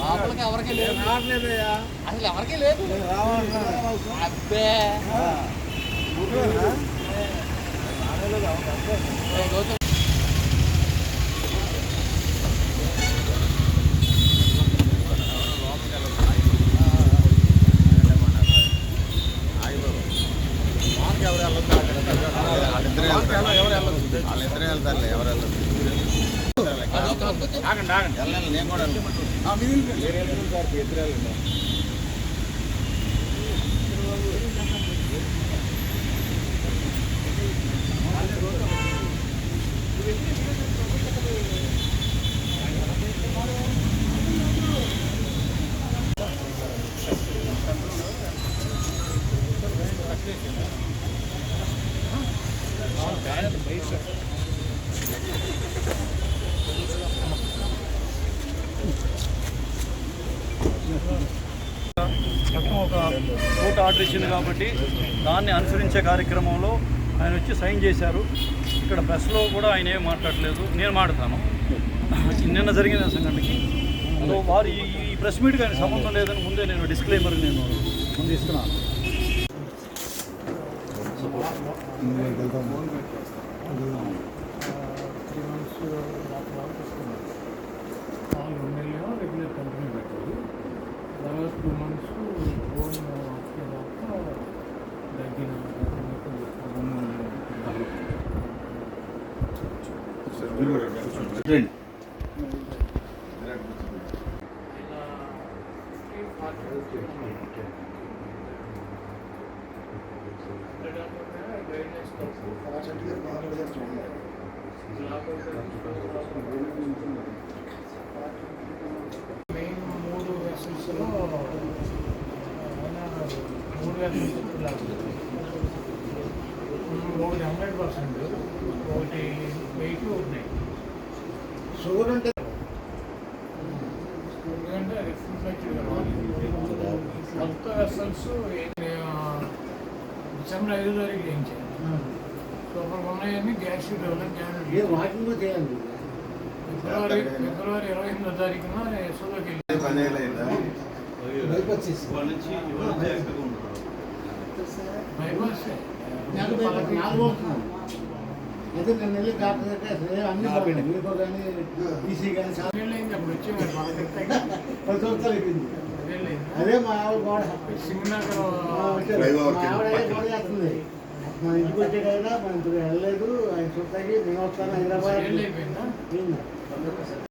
లోపలికి ఎవరికి లేదు, రావట్లేదయ్యా, అసలు ఎవరికి లేదు. అబ్బే గౌతమ్ వాళ్ళిద్దరే వెళ్తారులే, ఎవరు వెళ్ళదు. వెళ్ళాలి, నేను కూడా చట్టం ఒక కోర్టు ఆర్డర్ ఇచ్చింది కాబట్టి దాన్ని అనుసరించే కార్యక్రమంలో ఆయన వచ్చి సైన్ చేశారు. ఇక్కడ ప్రెస్లో కూడా ఆయన ఏం మాట్లాడలేదు, నేను మాట్లాడతాను. నిన్న జరిగిన సంఘటనకి వారు ఈ ప్రెస్ మీట్ కానీ సంబంధం లేదని ముందే నేను డిస్క్లైమర్ నేను ముందు ఇస్తున్నాను. రెగ్యులర్ కంటిన్యూ పెట్టాలి. తర్వాత 2 months ఫోన్ దగ్గర మెయిన్ 3 వెసల్స్లో 3 వెసల్స్ ఒకటి 100%, ఒకటి 80, ఒకటి 90. షుగర్ అంటే ఎందుకంటే రిఫ్లెక్టెడ్ కొత్త వెసల్స్ డిసెంబర్ 5 తారీఖు చేయించాను. సో అప్పుడు ఉన్నాయని గ్యాస్ షీట్ వాకింగ్ చేయాలి. ఫిబ్రవరి 28వ తారీఖున ఎస్ఓలోకి వెళ్ళి బైపాస్ అయితే నేను వెళ్ళి డాక్టర్ దగ్గర అన్ని మీకు కానీ ఈసీ కానీ చాలా అయింది. అప్పుడు వచ్చేవాడు 10 సంవత్సరాలు అయిపోయింది. అదే మా ఆవిడ గోడ సింగనగర్ గోడ చేస్తుంది. మన ఇంటికి వచ్చేటైనా మన ఇంటికి వెళ్ళలేదు. ఆయన చూస్తాకి మేము వస్తాను హైదరాబాద్.